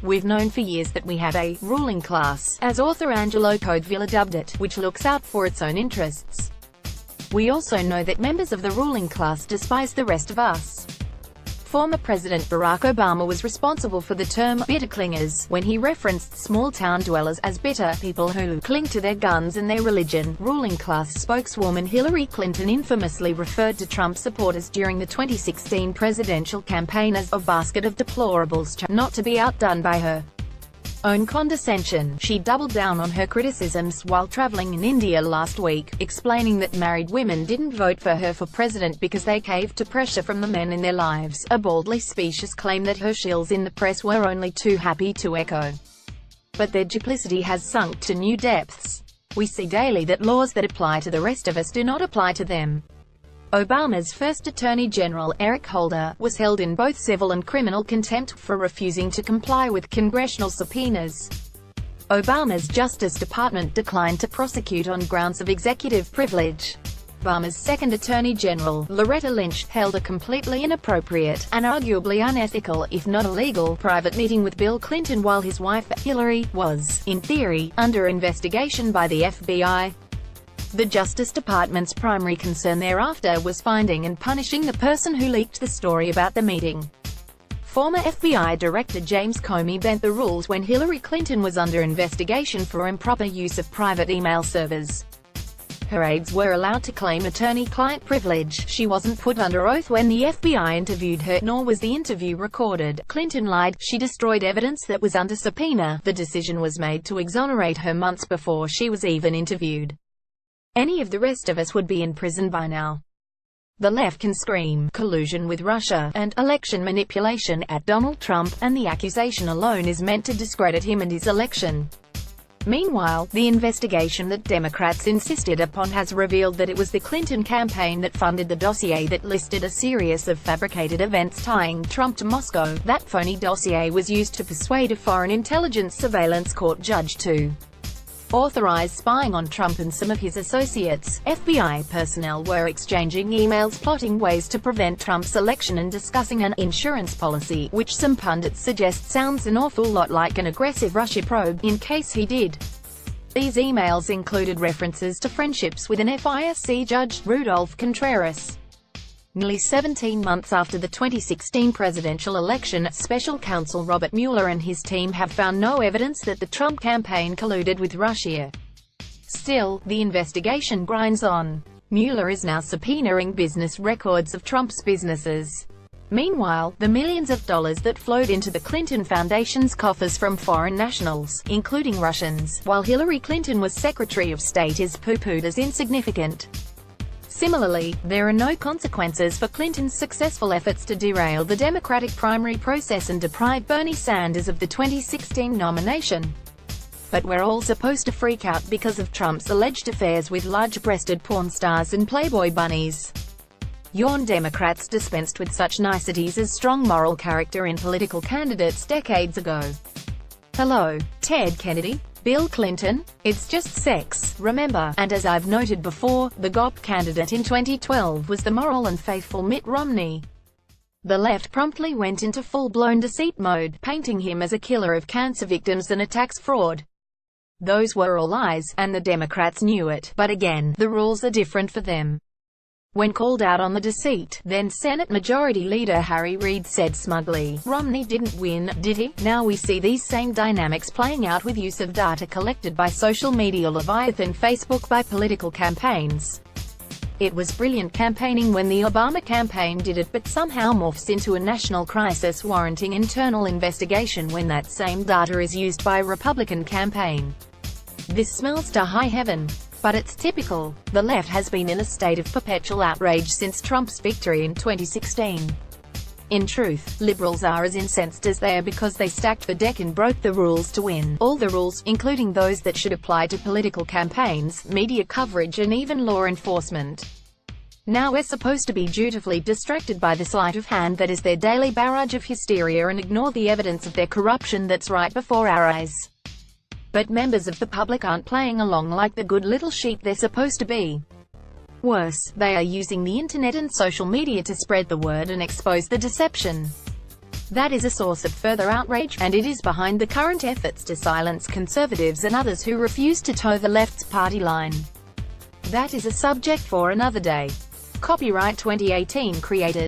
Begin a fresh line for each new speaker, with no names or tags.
We've known for years that we have a ruling class, as author Angelo Codevilla dubbed it, which looks out for its own interests. We also know that members of the ruling class despise the rest of us. Former President Barack Obama was responsible for the term bitter clingers when he referenced small-town dwellers as bitter people who cling to their guns and their religion. Ruling class spokeswoman Hillary Clinton infamously referred to Trump supporters during the 2016 presidential campaign as a basket of deplorables, not to be outdone by her own condescension. She doubled down on her criticisms while traveling in India last week, explaining that married women didn't vote for her for president because they caved to pressure from the men in their lives, a baldly specious claim that her shills in the press were only too happy to echo. But their duplicity has sunk to new depths. We see daily that laws that apply to the rest of us do not apply to them. Obama's first Attorney General, Eric Holder, was held in both civil and criminal contempt for refusing to comply with congressional subpoenas. Obama's Justice Department declined to prosecute on grounds of executive privilege. Obama's second Attorney General, Loretta Lynch, held a completely inappropriate, and arguably unethical, if not illegal, private meeting with Bill Clinton while his wife, Hillary, was, in theory, under investigation by the FBI. The Justice Department's primary concern thereafter was finding and punishing the person who leaked the story about the meeting. Former FBI Director James Comey bent the rules when Hillary Clinton was under investigation for improper use of private email servers. Her aides were allowed to claim attorney-client privilege. She wasn't put under oath when the FBI interviewed her, nor was the interview recorded. Clinton lied. She destroyed evidence that was under subpoena. The decision was made to exonerate her months before she was even interviewed. Any of the rest of us would be in prison by now. The left can scream collusion with Russia and election manipulation at Donald Trump, and the accusation alone is meant to discredit him and his election. Meanwhile, the investigation that Democrats insisted upon has revealed that it was the Clinton campaign that funded the dossier that listed a series of fabricated events tying Trump to Moscow. That phony dossier was used to persuade a foreign intelligence surveillance court judge to authorize spying on Trump and some of his associates. FBI personnel were exchanging emails plotting ways to prevent Trump's election and discussing an insurance policy, which some pundits suggest sounds an awful lot like an aggressive Russia probe, in case he did. These emails included references to friendships with an FISC judge, Rudolph Contreras. Nearly 17 months after the 2016 presidential election, special counsel Robert Mueller and his team have found no evidence that the Trump campaign colluded with Russia. Still, the investigation grinds on. Mueller is now subpoenaing business records of Trump's businesses. Meanwhile, the millions of dollars that flowed into the Clinton Foundation's coffers from foreign nationals, including Russians, while Hillary Clinton was Secretary of State, is poo-pooed as insignificant. Similarly, there are no consequences for Clinton's successful efforts to derail the Democratic primary process and deprive Bernie Sanders of the 2016 nomination. But we're all supposed to freak out because of Trump's alleged affairs with large-breasted porn stars and Playboy bunnies. Yawn. Democrats dispensed with such niceties as strong moral character in political candidates decades ago. Hello, Ted Kennedy? Bill Clinton? It's just sex, remember? And as I've noted before, the GOP candidate in 2012 was the moral and faithful Mitt Romney. The left promptly went into full-blown deceit mode, painting him as a killer of cancer victims and a tax fraud. Those were all lies, and the Democrats knew it, but again, the rules are different for them. When called out on the deceit, then Senate Majority Leader Harry Reid said smugly, "Romney didn't win, did he?" Now we see these same dynamics playing out with use of data collected by social media Leviathan Facebook by political campaigns. It was brilliant campaigning when the Obama campaign did it, but somehow morphs into a national crisis warranting internal investigation when that same data is used by a Republican campaign. This smells to high heaven. But it's typical. The left has been in a state of perpetual outrage since Trump's victory in 2016. In truth, liberals are as incensed as they are because they stacked the deck and broke the rules to win. All the rules, including those that should apply to political campaigns, media coverage and even law enforcement. Now we're supposed to be dutifully distracted by the sleight of hand that is their daily barrage of hysteria and ignore the evidence of their corruption that's right before our eyes. But members of the public aren't playing along like the good little sheep they're supposed to be. Worse, they are using the internet and social media to spread the word and expose the deception. That is a source of further outrage, and it is behind the current efforts to silence conservatives and others who refuse to toe the left's party line. That is a subject for another day. Copyright 2018 created